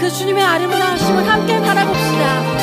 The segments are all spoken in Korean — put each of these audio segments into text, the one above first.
주님의 아름다우심을 함께 바라봅시다.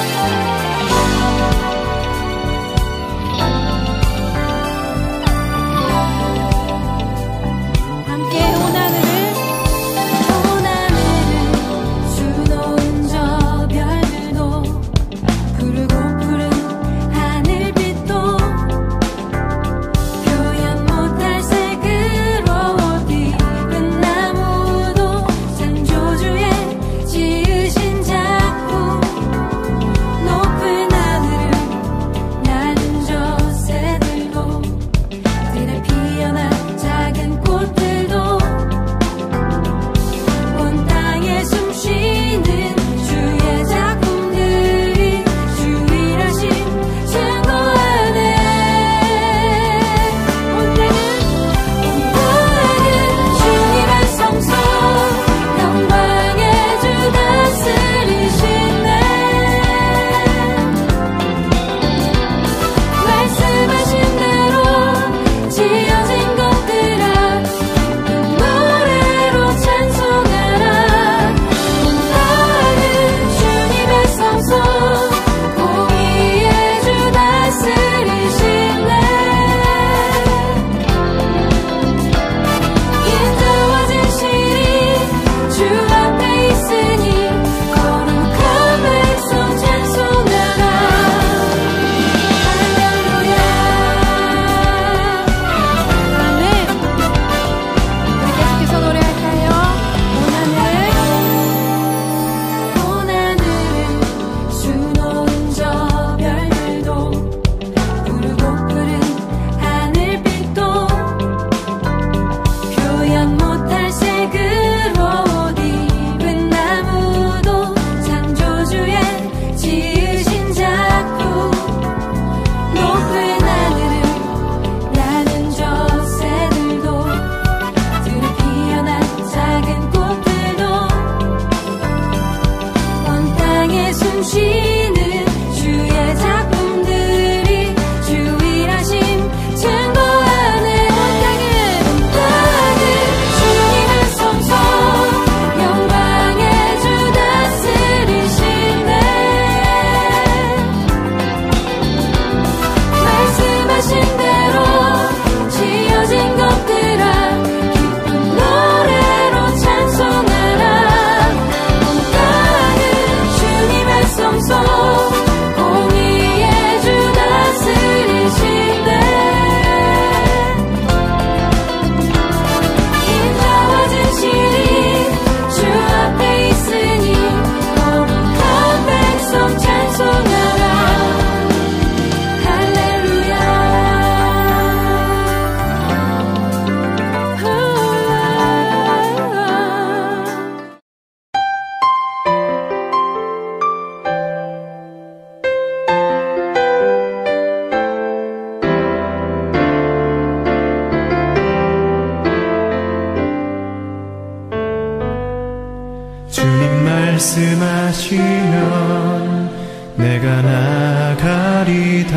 말씀하시면 내가 나가리다.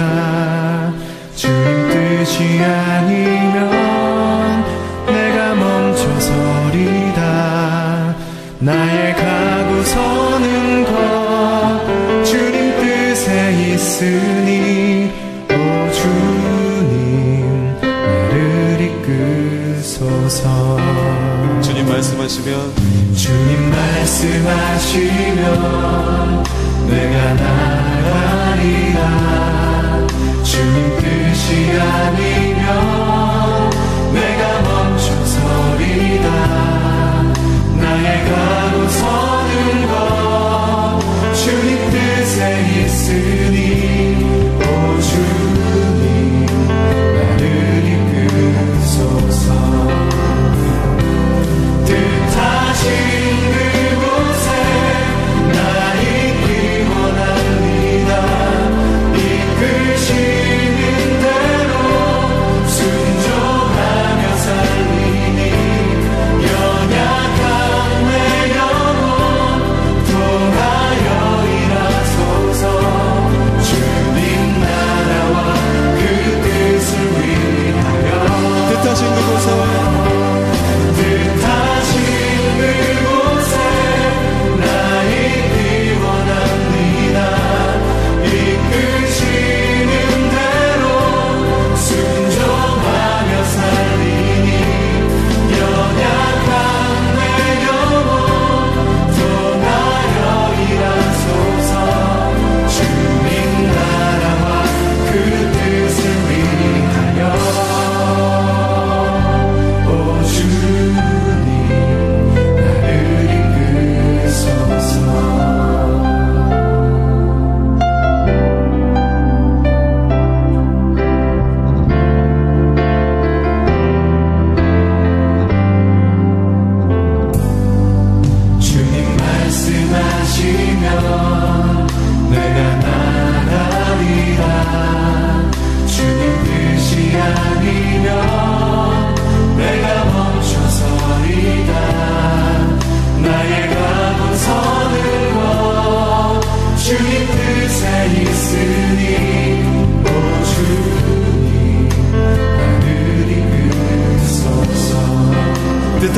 주님 뜻이 아니면 내가 멈춰서리다. 나의 가고 서는 것 주님 뜻에 있으니 오 주님 나를 이끄소서. 주님 말씀하시면 내가 나가리라. 주님 뜻이 아니면 내가 멈춰서리다. 나의 가고 서는 것 주님 뜻에 있으니 오 주님 나를 이끄소서. 뜻하신 그곳에 나 있기 원합니다. 이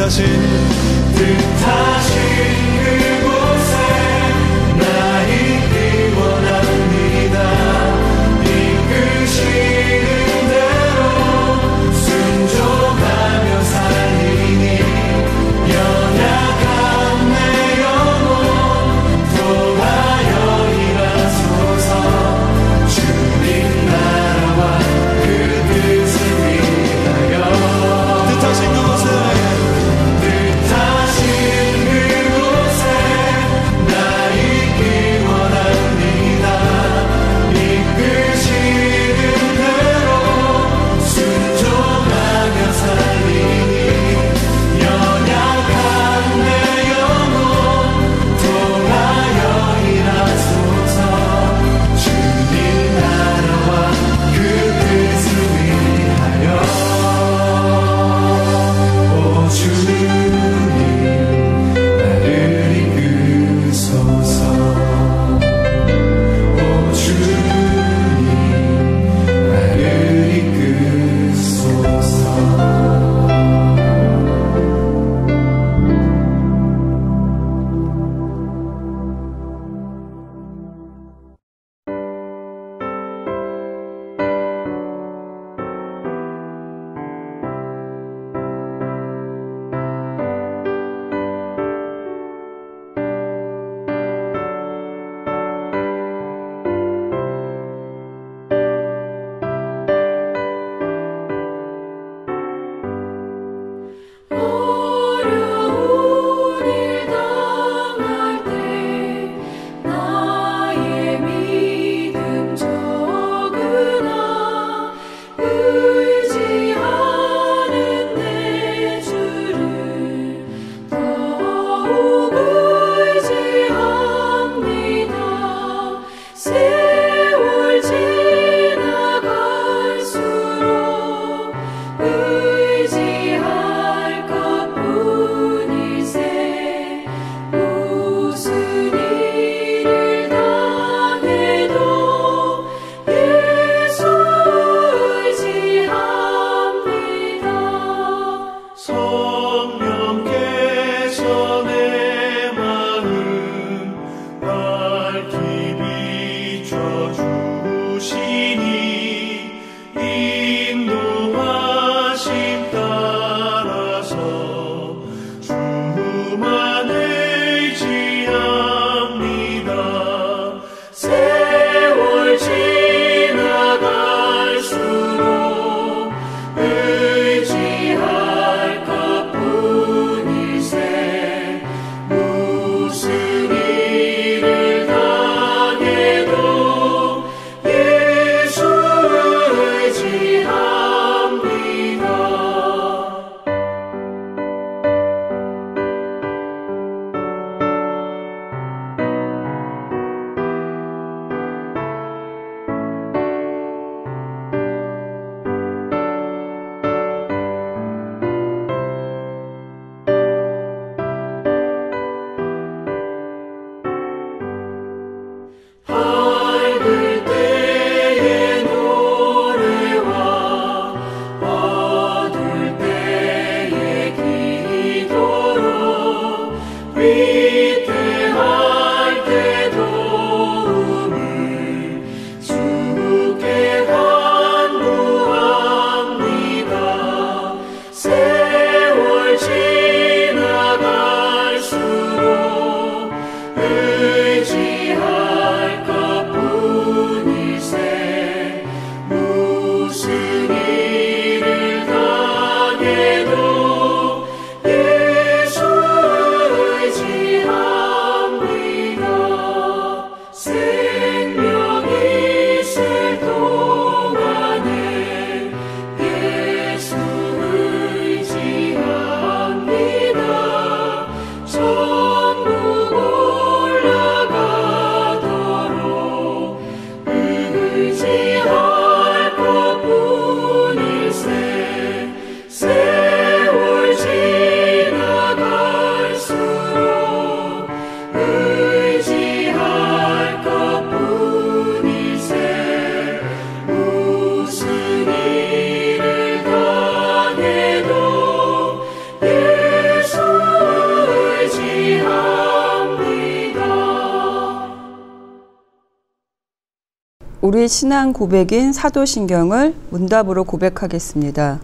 뜻하신 그곳에 나 있기 원합니다. 이끄시는 대로 순종하며 살리니 연약한 내 영혼 도하여 일하소서. 주님 나라와 그 뜻을 위하여 뜻하신 그곳에 우리 신앙 고백인 사도신경을 문답으로 고백하겠습니다.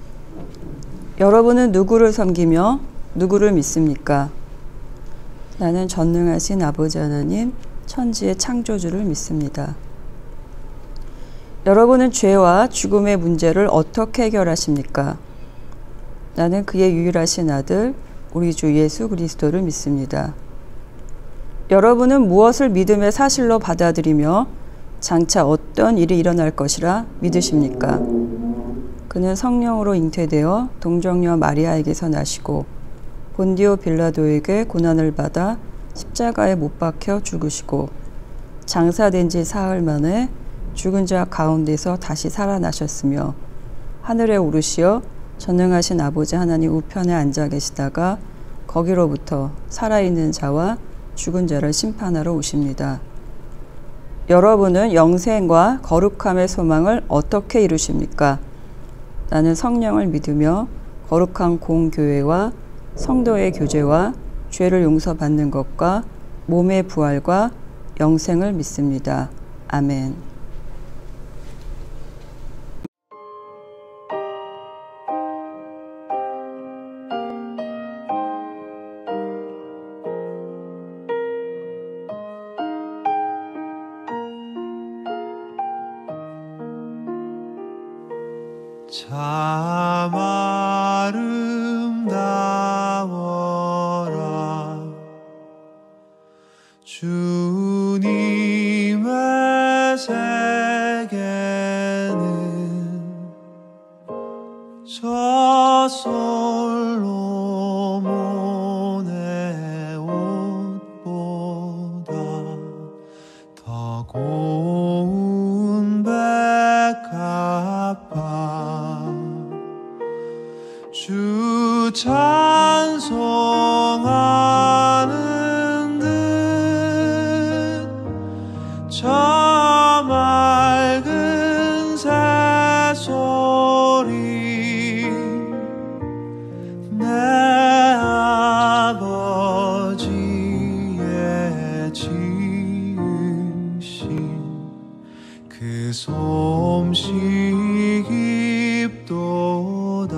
여러분은 누구를 섬기며 누구를 믿습니까? 나는 전능하신 아버지 하나님, 천지의 창조주를 믿습니다. 여러분은 죄와 죽음의 문제를 어떻게 해결하십니까? 나는 그의 유일하신 아들, 우리 주 예수 그리스도를 믿습니다. 여러분은 무엇을 믿음의 사실로 받아들이며 장차 어떤 일이 일어날 것이라 믿으십니까? 그는 성령으로 잉태되어 동정녀 마리아에게서 나시고 본디오 빌라도에게 고난을 받아 십자가에 못 박혀 죽으시고 장사된 지 사흘 만에 죽은 자 가운데서 다시 살아나셨으며 하늘에 오르시어 전능하신 아버지 하나님 우편에 앉아 계시다가 거기로부터 살아있는 자와 죽은 자를 심판하러 오십니다. 여러분은 영생과 거룩함의 소망을 어떻게 이루십니까? 나는 성령을 믿으며 거룩한 공교회와 성도의 교제와 죄를 용서받는 것과 몸의 부활과 영생을 믿습니다. 아멘. 참 아름다워라 주님의 세계는 저 솔로몬의 옷보다 더 고운 백합화 주 찬송하는 듯 저 맑은 새소리 내 아버지의 지으신 그 솜씨 깊도다.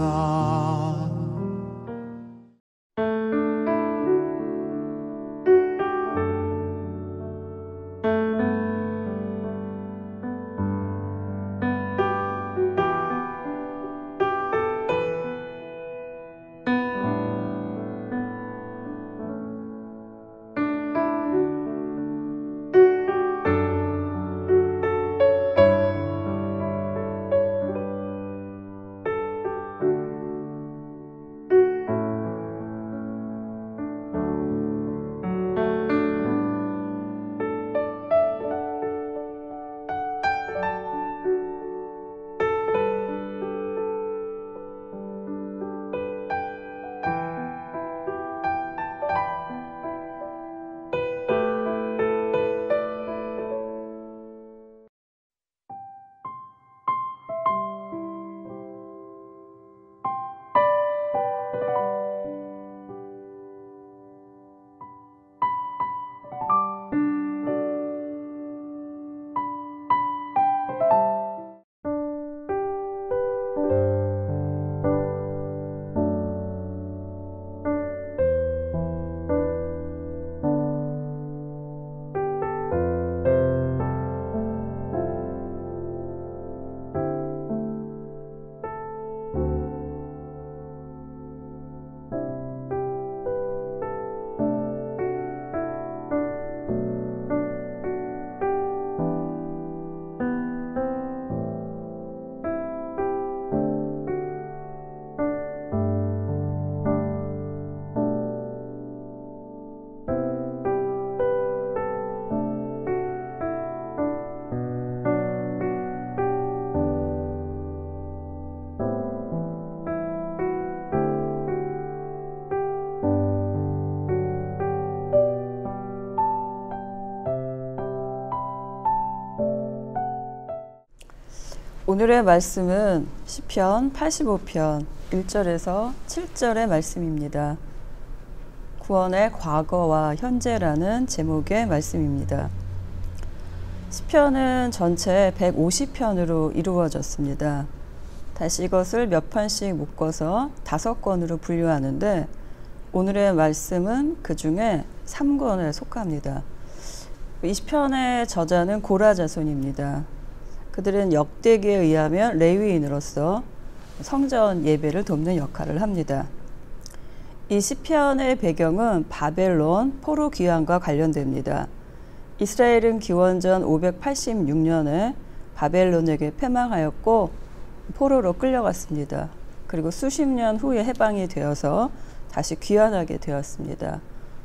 오늘의 말씀은 시편 85편 1절에서 7절의 말씀입니다. 구원의 과거와 현재라는 제목의 말씀입니다. 시편은 전체 150편으로 이루어졌습니다. 다시 이것을 몇 편씩 묶어서 5권으로 분류하는데 오늘의 말씀은 그 중에 3권에 속합니다. 이 시편의 저자는 고라 자손입니다. 그들은 역대기에 의하면 레위인으로서 성전 예배를 돕는 역할을 합니다. 이 시편의 배경은 바벨론 포로 귀환과 관련됩니다. 이스라엘은 기원전 586년에 바벨론에게 패망하였고 포로로 끌려갔습니다. 그리고 수십 년 후에 해방이 되어서 다시 귀환하게 되었습니다.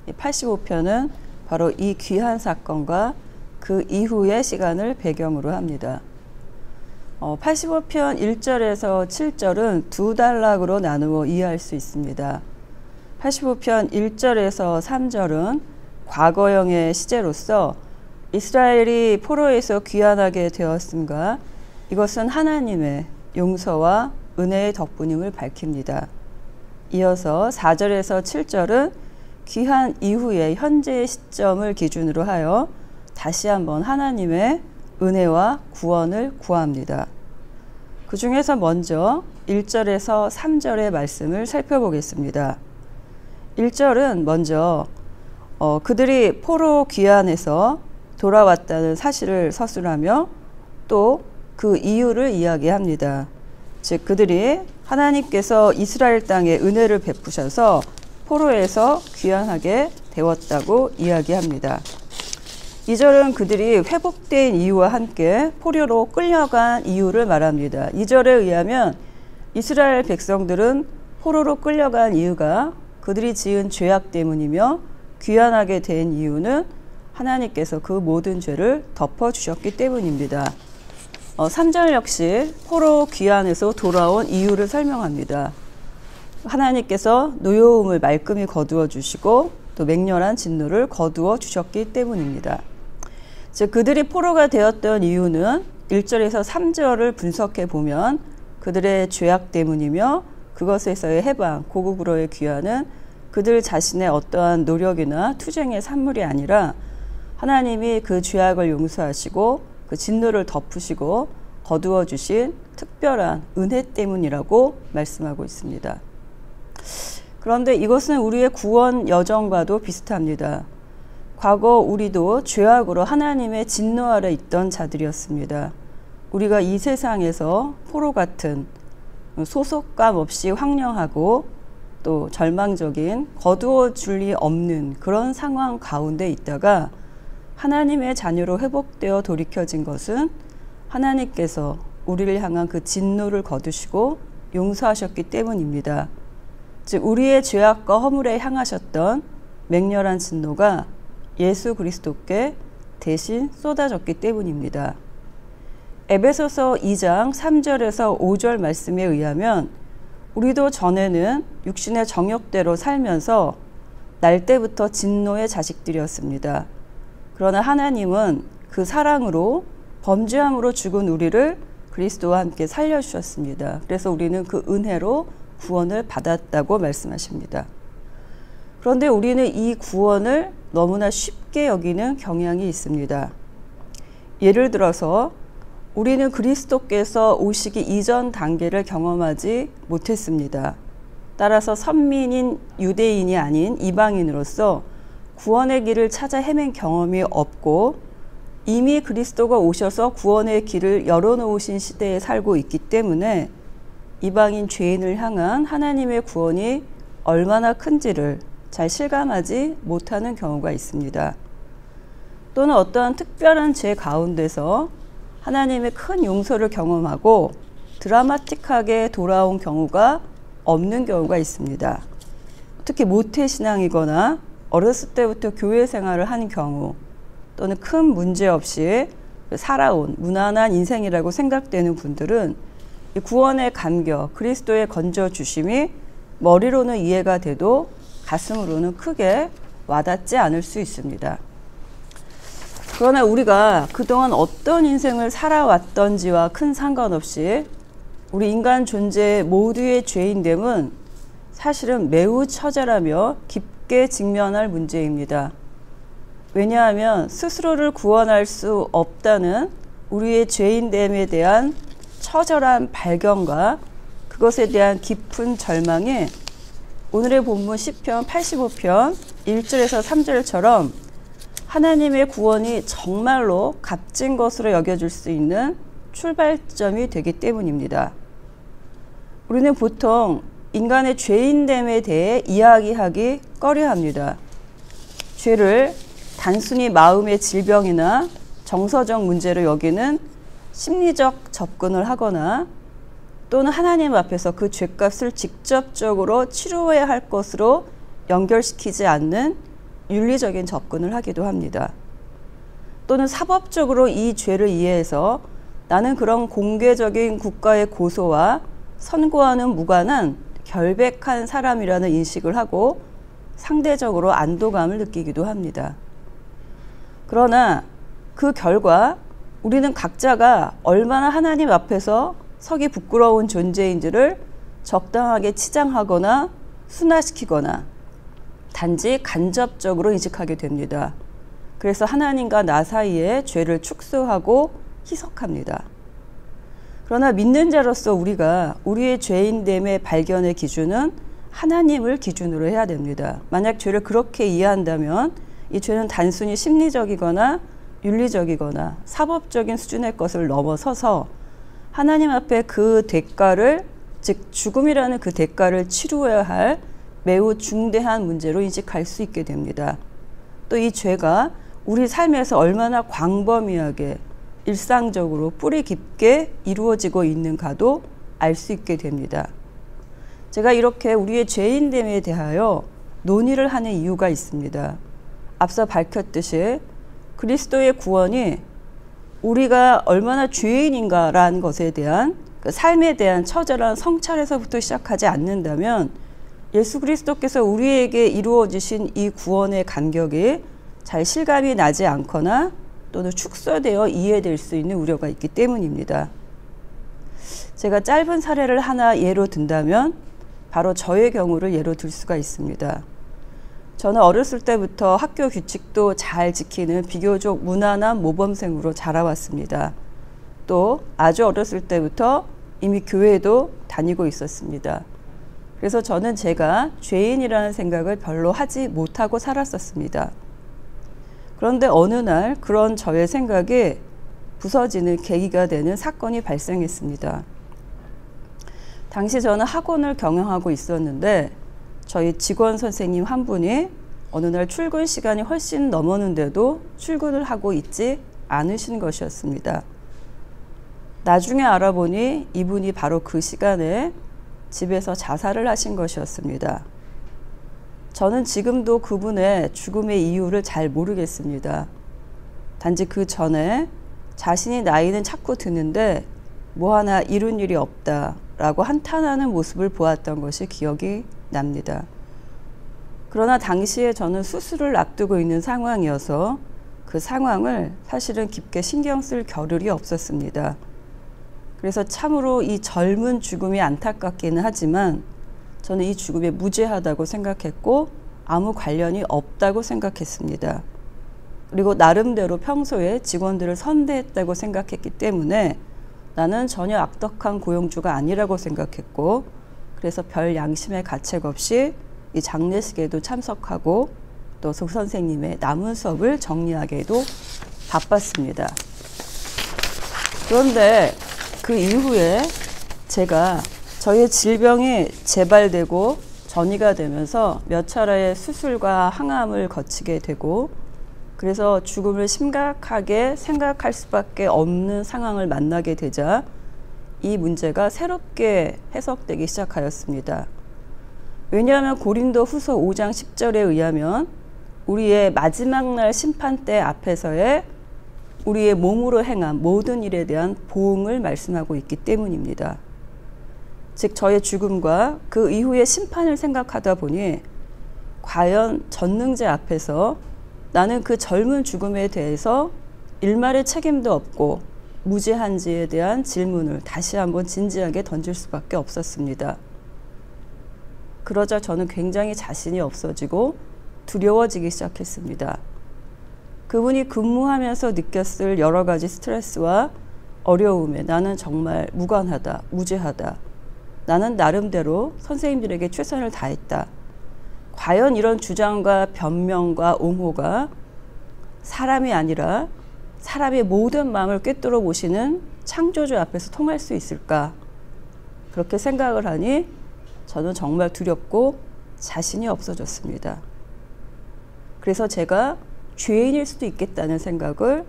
85편은 바로 이 귀환 사건과 그 이후의 시간을 배경으로 합니다. 85편 1절에서 7절은 두 단락으로 나누어 이해할 수 있습니다. 85편 1절에서 3절은 과거형의 시제로서 이스라엘이 포로에서 귀환하게 되었음과 이것은 하나님의 용서와 은혜의 덕분임을 밝힙니다. 이어서 4절에서 7절은 귀환 이후의 현재의 시점을 기준으로 하여 다시 한번 하나님의 은혜와 구원을 구합니다. 그 중에서 먼저 1절에서 3절의 말씀을 살펴보겠습니다. 1절은 먼저 그들이 포로 귀환에서 돌아왔다는 사실을 서술하며 또 그 이유를 이야기합니다. 즉 그들이 하나님께서 이스라엘 땅에 은혜를 베푸셔서 포로에서 귀환하게 되었다고 이야기합니다. 2절은 그들이 회복된 이유와 함께 포로로 끌려간 이유를 말합니다. 2절에 의하면 이스라엘 백성들은 포로로 끌려간 이유가 그들이 지은 죄악 때문이며 귀환하게 된 이유는 하나님께서 그 모든 죄를 덮어주셨기 때문입니다. 3절 역시 포로 귀환에서 돌아온 이유를 설명합니다. 하나님께서 노여움을 말끔히 거두어 주시고 또 맹렬한 진노를 거두어 주셨기 때문입니다. 즉 그들이 포로가 되었던 이유는 1절에서 3절을 분석해 보면 그들의 죄악 때문이며 그것에서의 해방, 고국으로의 귀환은 그들 자신의 어떠한 노력이나 투쟁의 산물이 아니라 하나님이 그 죄악을 용서하시고 그 진노를 덮으시고 거두어 주신 특별한 은혜 때문이라고 말씀하고 있습니다. 그런데 이것은 우리의 구원 여정과도 비슷합니다. 과거 우리도 죄악으로 하나님의 진노 아래 있던 자들이었습니다. 우리가 이 세상에서 포로 같은 소속감 없이 황량하고 또 절망적인 거두어 줄 리 없는 그런 상황 가운데 있다가 하나님의 자녀로 회복되어 돌이켜진 것은 하나님께서 우리를 향한 그 진노를 거두시고 용서하셨기 때문입니다. 즉 우리의 죄악과 허물에 향하셨던 맹렬한 진노가 예수 그리스도께 대신 쏟아졌기 때문입니다. 에베소서 2장 3절에서 5절 말씀에 의하면 우리도 전에는 육신의 정욕대로 살면서 날 때부터 진노의 자식들이었습니다. 그러나 하나님은 그 사랑으로 범죄함으로 죽은 우리를 그리스도와 함께 살려주셨습니다. 그래서 우리는 그 은혜로 구원을 받았다고 말씀하십니다. 그런데 우리는 이 구원을 너무나 쉽게 여기는 경향이 있습니다. 예를 들어서 우리는 그리스도께서 오시기 이전 단계를 경험하지 못했습니다. 따라서 선민인 유대인이 아닌 이방인으로서 구원의 길을 찾아 헤맨 경험이 없고 이미 그리스도가 오셔서 구원의 길을 열어놓으신 시대에 살고 있기 때문에 이방인 죄인을 향한 하나님의 구원이 얼마나 큰지를 잘 실감하지 못하는 경우가 있습니다. 또는 어떠한 특별한 죄 가운데서 하나님의 큰 용서를 경험하고 드라마틱하게 돌아온 경우가 없는 경우가 있습니다. 특히 모태신앙이거나 어렸을 때부터 교회 생활을 한 경우 또는 큰 문제 없이 살아온 무난한 인생이라고 생각되는 분들은 이 구원의 감격, 그리스도의 건져주심이 머리로는 이해가 돼도 가슴으로는 크게 와닿지 않을 수 있습니다. 그러나 우리가 그동안 어떤 인생을 살아왔던지와 큰 상관없이 우리 인간 존재 모두의 죄인됨은 사실은 매우 처절하며 깊게 직면할 문제입니다. 왜냐하면 스스로를 구원할 수 없다는 우리의 죄인됨에 대한 처절한 발견과 그것에 대한 깊은 절망이 오늘의 본문 시편 85편 1절에서 3절처럼 하나님의 구원이 정말로 값진 것으로 여겨질 수 있는 출발점이 되기 때문입니다. 우리는 보통 인간의 죄인됨에 대해 이야기하기 꺼려합니다. 죄를 단순히 마음의 질병이나 정서적 문제로 여기는 심리적 접근을 하거나 또는 하나님 앞에서 그 죄값을 직접적으로 치루어야 할 것으로 연결시키지 않는 윤리적인 접근을 하기도 합니다. 또는 사법적으로 이 죄를 이해해서 나는 그런 공개적인 국가의 고소와 선고와는 무관한 결백한 사람이라는 인식을 하고 상대적으로 안도감을 느끼기도 합니다. 그러나 그 결과 우리는 각자가 얼마나 하나님 앞에서 서기 부끄러운 존재인지를 적당하게 치장하거나 순화시키거나 단지 간접적으로 인식하게 됩니다. 그래서 하나님과 나 사이에 죄를 축소하고 희석합니다. 그러나 믿는 자로서 우리가 우리의 죄인됨의 발견의 기준은 하나님을 기준으로 해야 됩니다. 만약 죄를 그렇게 이해한다면 이 죄는 단순히 심리적이거나 윤리적이거나 사법적인 수준의 것을 넘어서서 하나님 앞에 그 대가를, 즉 죽음이라는 그 대가를 치루어야 할 매우 중대한 문제로 인식할 수 있게 됩니다. 또 이 죄가 우리 삶에서 얼마나 광범위하게 일상적으로 뿌리 깊게 이루어지고 있는가도 알 수 있게 됩니다. 제가 이렇게 우리의 죄인됨에 대하여 논의를 하는 이유가 있습니다. 앞서 밝혔듯이 그리스도의 구원이 우리가 얼마나 죄인인가라는 것에 대한 그 삶에 대한 처절한 성찰에서부터 시작하지 않는다면 예수 그리스도께서 우리에게 이루어 주신 이 구원의 간격이 잘 실감이 나지 않거나 또는 축소되어 이해될 수 있는 우려가 있기 때문입니다. 제가 짧은 사례를 하나 예로 든다면 바로 저의 경우를 예로 들 수가 있습니다. 저는 어렸을 때부터 학교 규칙도 잘 지키는 비교적 무난한 모범생으로 자라왔습니다. 또 아주 어렸을 때부터 이미 교회도 다니고 있었습니다. 그래서 저는 제가 죄인이라는 생각을 별로 하지 못하고 살았었습니다. 그런데 어느 날 그런 저의 생각이 부서지는 계기가 되는 사건이 발생했습니다. 당시 저는 학원을 경영하고 있었는데 저희 직원 선생님 한 분이 어느 날 출근 시간이 훨씬 넘었는데도 출근을 하고 있지 않으신 것이었습니다. 나중에 알아보니 이분이 바로 그 시간에 집에서 자살을 하신 것이었습니다. 저는 지금도 그분의 죽음의 이유를 잘 모르겠습니다. 단지 그 전에 자신이 나이는 자꾸 드는데 뭐 하나 이룬 일이 없다라고 한탄하는 모습을 보았던 것이 기억이 납니다. 그러나 당시에 저는 수술을 앞두고 있는 상황이어서 그 상황을 사실은 깊게 신경 쓸 겨를이 없었습니다. 그래서 참으로 이 젊은 죽음이 안타깝기는 하지만 저는 이 죽음이 무죄하다고 생각했고 아무 관련이 없다고 생각했습니다. 그리고 나름대로 평소에 직원들을 선대했다고 생각했기 때문에 나는 전혀 악덕한 고용주가 아니라고 생각했고 그래서 별 양심의 가책 없이 이 장례식에도 참석하고 또 속 선생님의 남은 수업을 정리하기에도 바빴습니다. 그런데 그 이후에 제가 저의 질병이 재발되고 전이가 되면서 몇 차례의 수술과 항암을 거치게 되고 그래서 죽음을 심각하게 생각할 수밖에 없는 상황을 만나게 되자 이 문제가 새롭게 해석되기 시작하였습니다. 왜냐하면 고린도 후서 5장 10절에 의하면 우리의 마지막 날 심판대 앞에서의 우리의 몸으로 행한 모든 일에 대한 보응을 말씀하고 있기 때문입니다. 즉 저의 죽음과 그 이후의 심판을 생각하다 보니 과연 전능자 앞에서 나는 그 젊은 죽음에 대해서 일말의 책임도 없고 무죄한지에 대한 질문을 다시 한번 진지하게 던질 수밖에 없었습니다. 그러자 저는 굉장히 자신이 없어지고 두려워지기 시작했습니다. 그분이 근무하면서 느꼈을 여러 가지 스트레스와 어려움에 나는 정말 무관하다, 무죄하다. 나는 나름대로 선생님들에게 최선을 다했다. 과연 이런 주장과 변명과 옹호가 사람이 아니라 사람의 모든 마음을 꿰뚫어 보시는 창조주 앞에서 통할 수 있을까? 그렇게 생각을 하니 저는 정말 두렵고 자신이 없어졌습니다. 그래서 제가 죄인일 수도 있겠다는 생각을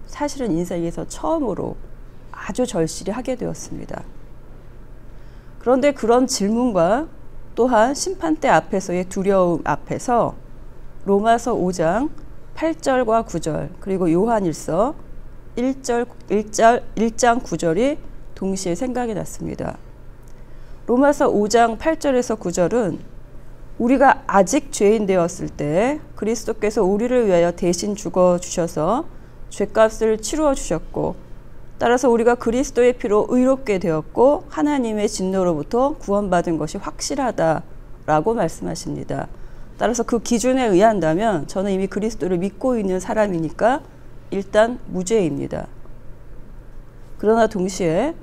사실은 인생에서 처음으로 아주 절실히 하게 되었습니다. 그런데 그런 질문과 또한 심판대 앞에서의 두려움 앞에서 로마서 5장 8절과 9절 그리고 요한일서 1장 9절이 동시에 생각이 났습니다. 로마서 5장 8절에서 9절은 우리가 아직 죄인 되었을 때 그리스도께서 우리를 위하여 대신 죽어주셔서 죄값을 치루어 주셨고 따라서 우리가 그리스도의 피로 의롭게 되었고 하나님의 진노로부터 구원받은 것이 확실하다라고 말씀하십니다. 따라서 그 기준에 의한다면 저는 이미 그리스도를 믿고 있는 사람이니까 일단 무죄입니다. 그러나 동시에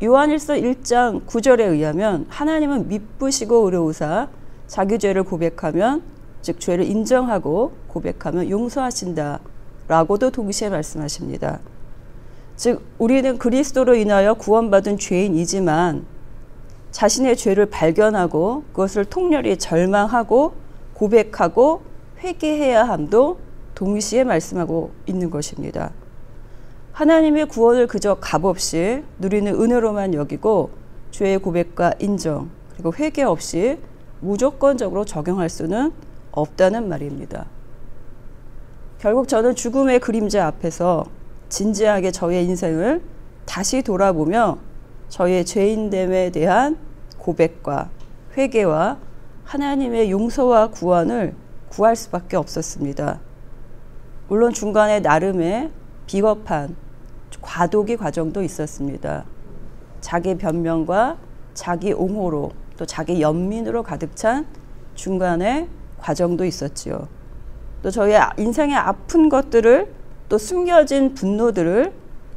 요한일서 1장 9절에 의하면 하나님은 미쁘시고 의로우사 자기 죄를 고백하면 즉 죄를 인정하고 고백하면 용서하신다 라고도 동시에 말씀하십니다. 즉 우리는 그리스도로 인하여 구원받은 죄인이지만 자신의 죄를 발견하고 그것을 통렬히 절망하고 고백하고 회개해야 함도 동시에 말씀하고 있는 것입니다. 하나님의 구원을 그저 값없이 누리는 은혜로만 여기고 죄의 고백과 인정 그리고 회개 없이 무조건적으로 적용할 수는 없다는 말입니다. 결국 저는 죽음의 그림자 앞에서 진지하게 저의 인생을 다시 돌아보며 저의 죄인됨에 대한 고백과 회개와 하나님의 용서와 구원을 구할 수밖에 없었습니다. 물론 중간에 나름의 비겁한 과도기 과정도 있었습니다. 자기 변명과 자기 옹호로 또 자기 연민으로 가득 찬 중간에 과정도 있었지요. 또 저의 인생의 아픈 것들을 또 숨겨진 분노들을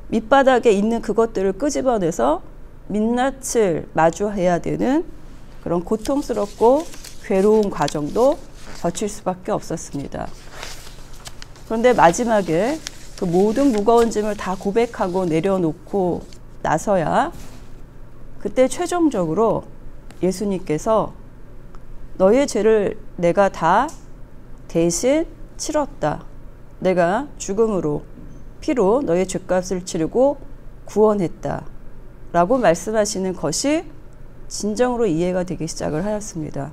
밑바닥에 있는 그것들을 끄집어내서 민낯을 마주해야 되는 그런 고통스럽고 괴로운 과정도 거칠 수밖에 없었습니다. 그런데 마지막에 그 모든 무거운 짐을 다 고백하고 내려놓고 나서야 그때 최종적으로 예수님께서 너의 죄를 내가 다 대신 치렀다. 내가 죽음으로 피로 너의 죄값을 치르고 구원했다. 라고 말씀하시는 것이 진정으로 이해가 되기 시작을 하였습니다.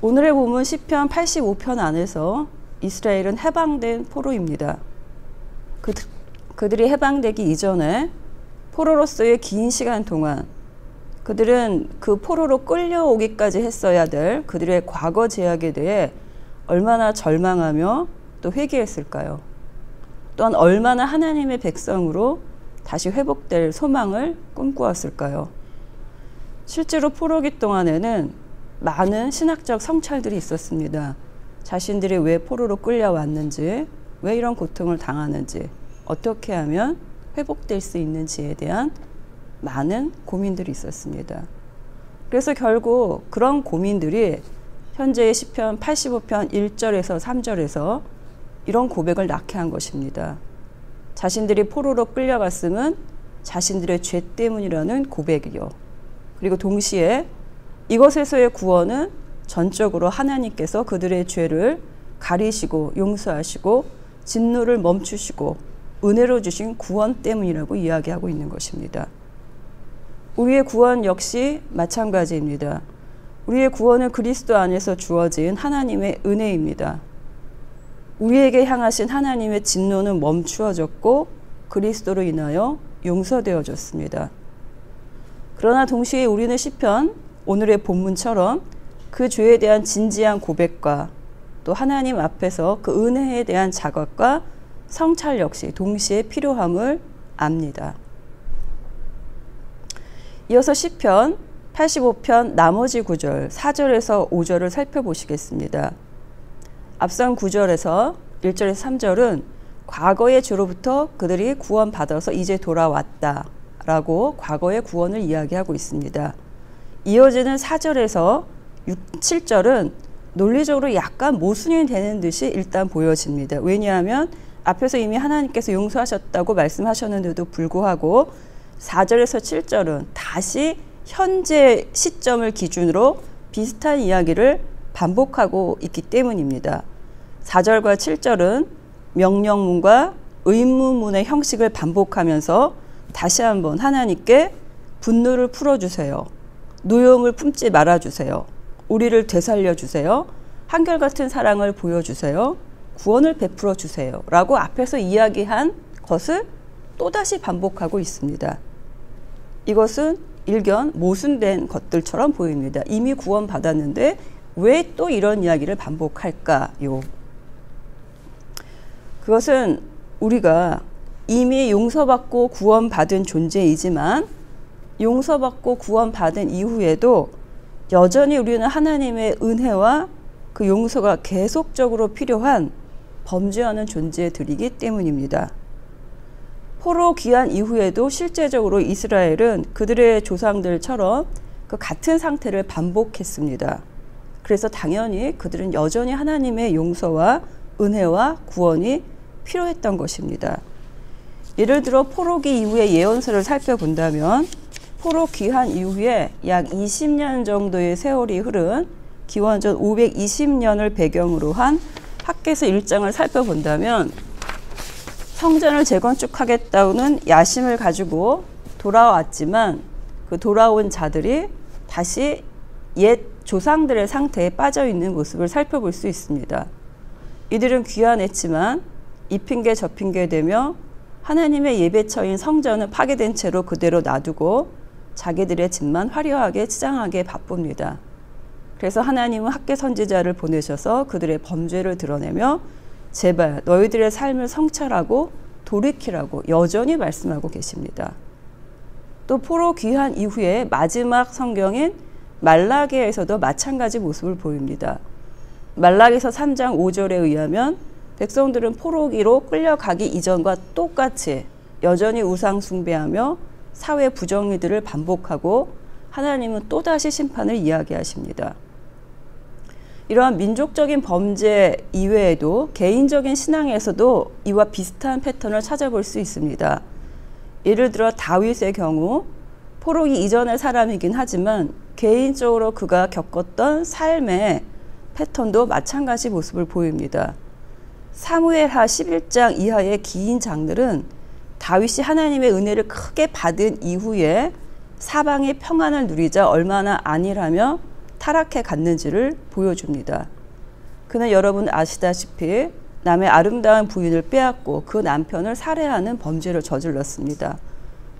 오늘의 본문 시편 85편 안에서 이스라엘은 해방된 포로입니다. 그들이 해방되기 이전에 포로로서의 긴 시간 동안 그들은 그 포로로 끌려오기까지 했어야 될 그들의 과거 죄악에 대해 얼마나 절망하며 또 회개했을까요? 또한 얼마나 하나님의 백성으로 다시 회복될 소망을 꿈꾸었을까요? 실제로 포로기 동안에는 많은 신학적 성찰들이 있었습니다. 자신들이 왜 포로로 끌려왔는지, 왜 이런 고통을 당하는지, 어떻게 하면 회복될 수 있는지에 대한 많은 고민들이 있었습니다. 그래서 결국 그런 고민들이 현재의 시편 85편 1절에서 3절에서 이런 고백을 낳게 한 것입니다. 자신들이 포로로 끌려갔음은 자신들의 죄 때문이라는 고백이요. 그리고 동시에 이것에서의 구원은 전적으로 하나님께서 그들의 죄를 가리시고 용서하시고 진노를 멈추시고 은혜로 주신 구원 때문이라고 이야기하고 있는 것입니다. 우리의 구원 역시 마찬가지입니다. 우리의 구원은 그리스도 안에서 주어진 하나님의 은혜입니다. 우리에게 향하신 하나님의 진노는 멈추어졌고 그리스도로 인하여 용서되어졌습니다. 그러나 동시에 우리는 시편 오늘의 본문처럼 그 죄에 대한 진지한 고백과 또 하나님 앞에서 그 은혜에 대한 자각과 성찰 역시 동시에 필요함을 압니다. 이어서 시편 85편 나머지 구절 4절에서 5절을 살펴보시겠습니다. 앞선 9절에서 1절에서 3절은 과거의 죄로부터 그들이 구원받아서 이제 돌아왔다라고 과거의 구원을 이야기하고 있습니다. 이어지는 4절에서 7절은 논리적으로 약간 모순이 되는 듯이 일단 보여집니다. 왜냐하면 앞에서 이미 하나님께서 용서하셨다고 말씀하셨는데도 불구하고 4절에서 7절은 다시 현재 시점을 기준으로 비슷한 이야기를 반복하고 있기 때문입니다. 4절과 7절은 명령문과 의문문의 형식을 반복하면서 다시 한번 하나님께 분노를 풀어주세요. 노여움을 품지 말아주세요. 우리를 되살려주세요. 한결같은 사랑을 보여주세요. 구원을 베풀어 주세요. 라고 앞에서 이야기한 것을 또다시 반복하고 있습니다. 이것은 일견 모순된 것들처럼 보입니다. 이미 구원받았는데 왜 또 이런 이야기를 반복할까요? 그것은 우리가 이미 용서받고 구원받은 존재이지만 용서받고 구원받은 이후에도 여전히 우리는 하나님의 은혜와 그 용서가 계속적으로 필요한 범죄하는 존재들이기 때문입니다. 포로 귀환 이후에도 실제적으로 이스라엘은 그들의 조상들처럼 그 같은 상태를 반복했습니다. 그래서 당연히 그들은 여전히 하나님의 용서와 은혜와 구원이 필요했던 것입니다. 예를 들어 포로기 이후의 예언서를 살펴본다면 포로 귀환 이후에 약 20년 정도의 세월이 흐른 기원전 520년을 배경으로 한 학개서 1장을 살펴본다면 성전을 재건축하겠다는 야심을 가지고 돌아왔지만 그 돌아온 자들이 다시 옛 조상들의 상태에 빠져 있는 모습을 살펴볼 수 있습니다. 이들은 귀환했지만 이 핑계 저 핑계 대며 하나님의 예배처인 성전은 파괴된 채로 그대로 놔두고 자기들의 집만 화려하게 치장하게 바쁩니다. 그래서 하나님은 학개 선지자를 보내셔서 그들의 범죄를 드러내며 제발 너희들의 삶을 성찰하고 돌이키라고 여전히 말씀하고 계십니다. 또 포로 귀환 이후에 마지막 성경인 말라기에서도 마찬가지 모습을 보입니다. 말라기서 3장 5절에 의하면 백성들은 포로기로 끌려가기 이전과 똑같이 여전히 우상 숭배하며 사회 부정의들을 반복하고 하나님은 또다시 심판을 이야기하십니다. 이러한 민족적인 범죄 이외에도 개인적인 신앙에서도 이와 비슷한 패턴을 찾아볼 수 있습니다. 예를 들어 다윗의 경우 포로기 이전의 사람이긴 하지만 개인적으로 그가 겪었던 삶의 패턴도 마찬가지 모습을 보입니다. 사무엘하 11장 이하의 긴 장들은 다윗이 하나님의 은혜를 크게 받은 이후에 사방의 평안을 누리자 얼마나 안일하며 타락해 갔는지를 보여줍니다. 그는 여러분 아시다시피 남의 아름다운 부인을 빼앗고 그 남편을 살해하는 범죄를 저질렀습니다.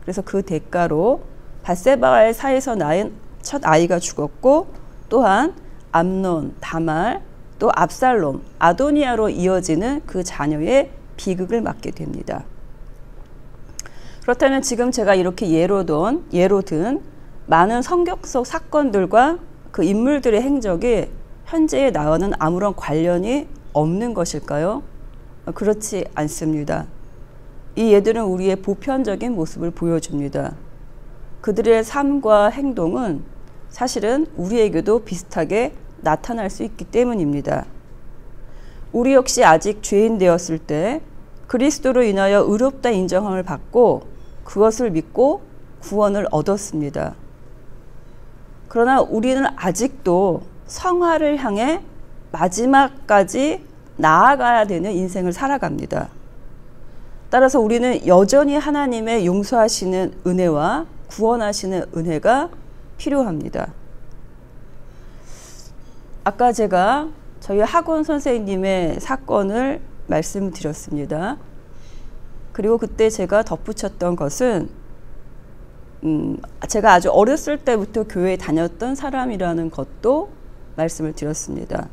그래서 그 대가로 밧세바와의 사이에서 낳은 첫 아이가 죽었고 또한 암논, 다말, 또 압살롬, 아도니아로 이어지는 그 자녀의 비극을 맞게 됩니다. 그렇다면 지금 제가 이렇게 예로 든 많은 성경 속 사건들과 그 인물들의 행적이 현재의 나와는 아무런 관련이 없는 것일까요? 그렇지 않습니다. 이 예들은 우리의 보편적인 모습을 보여줍니다. 그들의 삶과 행동은 사실은 우리에게도 비슷하게 나타날 수 있기 때문입니다. 우리 역시 아직 죄인 되었을 때 그리스도로 인하여 의롭다 인정함을 받고 그것을 믿고 구원을 얻었습니다. 그러나 우리는 아직도 성화를 향해 마지막까지 나아가야 되는 인생을 살아갑니다. 따라서 우리는 여전히 하나님의 용서하시는 은혜와 구원하시는 은혜가 필요합니다. 아까 제가 저희 학원 선생님의 사건을 말씀드렸습니다. 그리고 그때 제가 덧붙였던 것은 제가 아주 어렸을 때부터 교회에 다녔던 사람이라는 것도 말씀을 드렸습니다.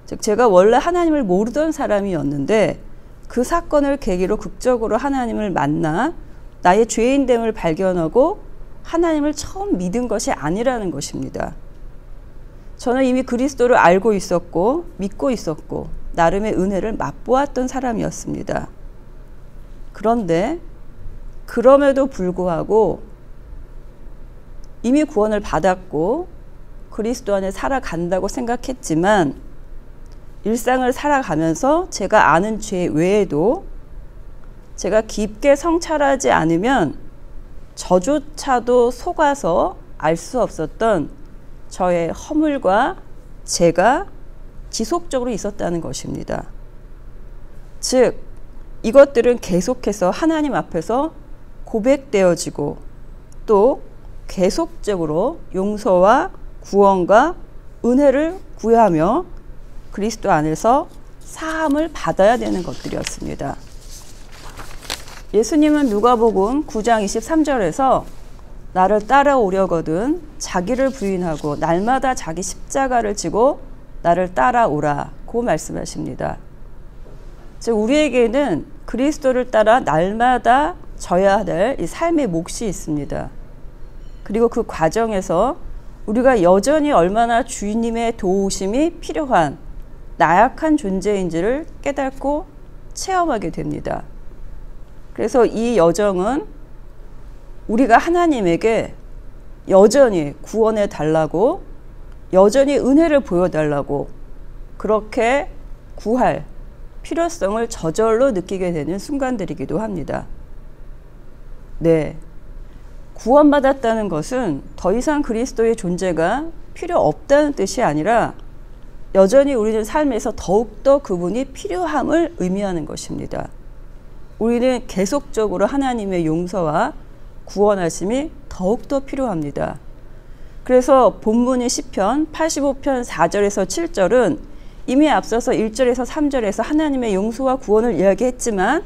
즉 제가 원래 하나님을 모르던 사람이었는데 그 사건을 계기로 극적으로 하나님을 만나 나의 죄인됨을 발견하고 하나님을 처음 믿은 것이 아니라는 것입니다. 저는 이미 그리스도를 알고 있었고 믿고 있었고 나름의 은혜를 맛보았던 사람이었습니다. 그런데 그럼에도 불구하고 이미 구원을 받았고 그리스도 안에 살아간다고 생각했지만 일상을 살아가면서 제가 아는 죄 외에도 제가 깊게 성찰하지 않으면 저조차도 속아서 알 수 없었던 저의 허물과 죄가 지속적으로 있었다는 것입니다. 즉, 이것들은 계속해서 하나님 앞에서 고백되어지고 또 계속적으로 용서와 구원과 은혜를 구하며 그리스도 안에서 사함을 받아야 되는 것들이었습니다. 예수님은 누가복음 9장 23절에서 나를 따라오려거든 자기를 부인하고 날마다 자기 십자가를 지고 나를 따라오라고 말씀하십니다. 즉 우리에게는 그리스도를 따라 날마다 져야 될 이 삶의 몫이 있습니다. 그리고 그 과정에서 우리가 여전히 얼마나 주님의 도우심이 필요한 나약한 존재인지를 깨닫고 체험하게 됩니다. 그래서 이 여정은 우리가 하나님에게 여전히 구원해 달라고 여전히 은혜를 보여달라고 그렇게 구할 필요성을 저절로 느끼게 되는 순간들이기도 합니다. 네, 구원받았다는 것은 더 이상 그리스도의 존재가 필요 없다는 뜻이 아니라 여전히 우리는 삶에서 더욱더 그분이 필요함을 의미하는 것입니다. 우리는 계속적으로 하나님의 용서와 구원하심이 더욱더 필요합니다. 그래서 본문의 시편 85편 4절에서 7절은 이미 앞서서 1절에서 3절에서 하나님의 용서와 구원을 이야기했지만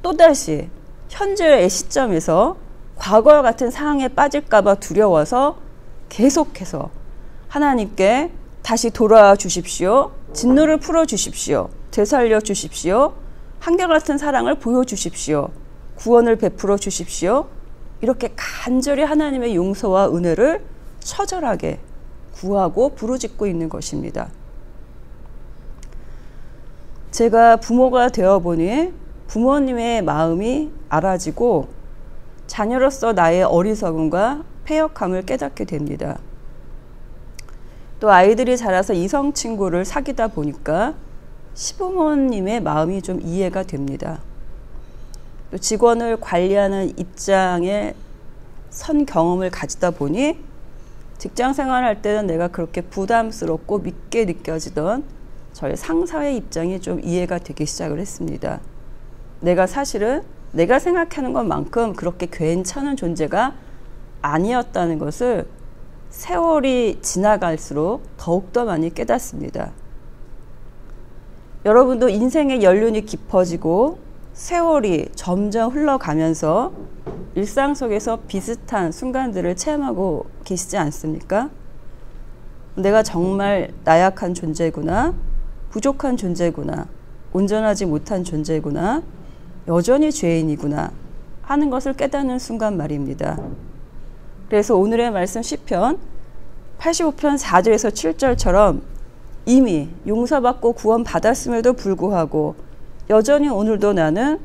또다시 현재의 시점에서 과거와 같은 상황에 빠질까 봐 두려워서 계속해서 하나님께 다시 돌아와 주십시오. 진노를 풀어 주십시오. 되살려 주십시오. 한결같은 사랑을 보여주십시오. 구원을 베풀어 주십시오. 이렇게 간절히 하나님의 용서와 은혜를 처절하게 구하고 부르짖고 있는 것입니다. 제가 부모가 되어보니 부모님의 마음이 알아지고 자녀로서 나의 어리석음과 패역함을 깨닫게 됩니다. 또 아이들이 자라서 이성 친구를 사귀다 보니까 시부모님의 마음이 좀 이해가 됩니다. 또 직원을 관리하는 입장에 선 경험을 가지다 보니 직장 생활할 때는 내가 그렇게 부담스럽고 밉게 느껴지던 저의 상사의 입장이 좀 이해가 되기 시작을 했습니다. 내가 사실은 내가 생각하는 것만큼 그렇게 괜찮은 존재가 아니었다는 것을 세월이 지나갈수록 더욱더 많이 깨닫습니다. 여러분도 인생의 연륜이 깊어지고 세월이 점점 흘러가면서 일상 속에서 비슷한 순간들을 체험하고 계시지 않습니까? 내가 정말 나약한 존재구나, 부족한 존재구나, 온전하지 못한 존재구나, 여전히 죄인이구나 하는 것을 깨닫는 순간 말입니다. 그래서 오늘의 말씀 시편 85편 4절에서 7절처럼 이미 용서받고 구원받았음에도 불구하고 여전히 오늘도 나는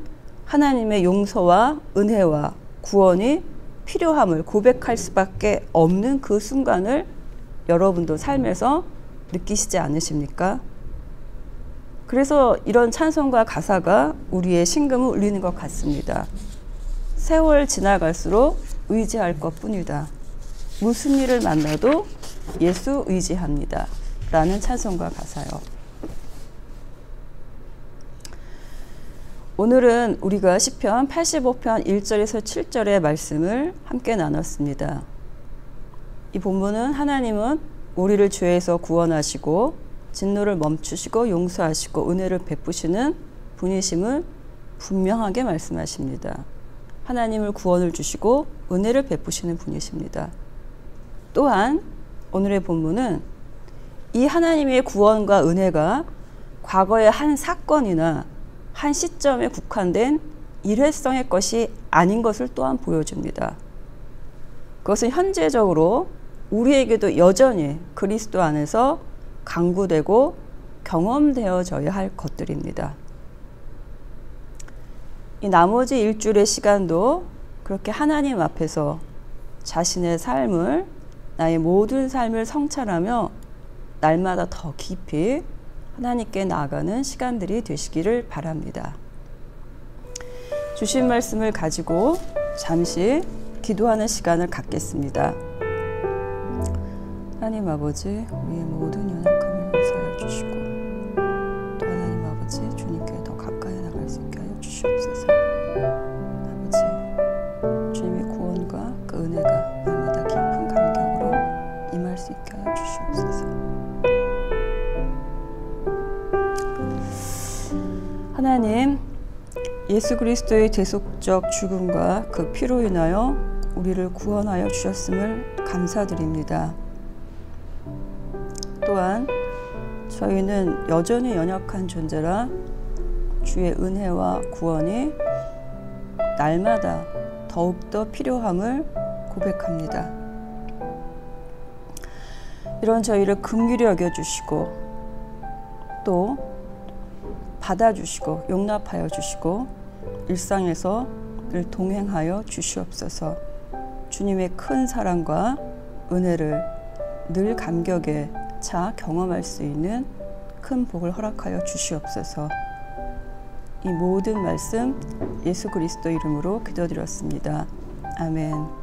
하나님의 용서와 은혜와 구원이 필요함을 고백할 수밖에 없는 그 순간을 여러분도 삶에서 느끼시지 않으십니까? 그래서 이런 찬송과 가사가 우리의 심금을 울리는 것 같습니다. 세월 지나갈수록 의지할 것뿐이다. 무슨 일을 만나도 예수 의지합니다. 라는 찬송과 가사요. 오늘은 우리가 시편 85편 1절에서 7절의 말씀을 함께 나눴습니다. 이 본문은 하나님은 우리를 죄에서 구원하시고 진노를 멈추시고 용서하시고 은혜를 베푸시는 분이심을 분명하게 말씀하십니다. 하나님을 구원을 주시고 은혜를 베푸시는 분이십니다. 또한 오늘의 본문은 이 하나님의 구원과 은혜가 과거의 한 사건이나 한 시점에 국한된 일회성의 것이 아닌 것을 또한 보여줍니다. 그것은 현재적으로 우리에게도 여전히 그리스도 안에서 강구되고 경험되어져야 할 것들입니다. 이 나머지 일주일의 시간도 그렇게 하나님 앞에서 자신의 삶을, 나의 모든 삶을 성찰하며 날마다 더 깊이 하나님께 나아가는 시간들이 되시기를 바랍니다. 주신 말씀을 가지고 잠시 기도하는 시간을 갖겠습니다. 하나님 아버지, 우리의 모든 연약함을 용서하여 주시고 또 하나님 아버지, 주님께 더 가까이 나갈 수 있게 하여 주시옵소서. 아버지, 주님의 구원과 그 은혜가 날마다 깊은 감격으로 임할 수 있게 하여 주시옵소서. 하나님, 예수 그리스도의 대속적 죽음과 그 피로 인하여 우리를 구원하여 주셨음을 감사드립니다. 또한 저희는 여전히 연약한 존재라 주의 은혜와 구원이 날마다 더욱더 필요함을 고백합니다. 이런 저희를 긍휼히 여겨주시고 또 받아주시고 용납하여 주시고 일상에서 늘 동행하여 주시옵소서. 주님의 큰 사랑과 은혜를 늘 감격에 차 경험할 수 있는 큰 복을 허락하여 주시옵소서. 이 모든 말씀 예수 그리스도 이름으로 기도드렸습니다. 아멘.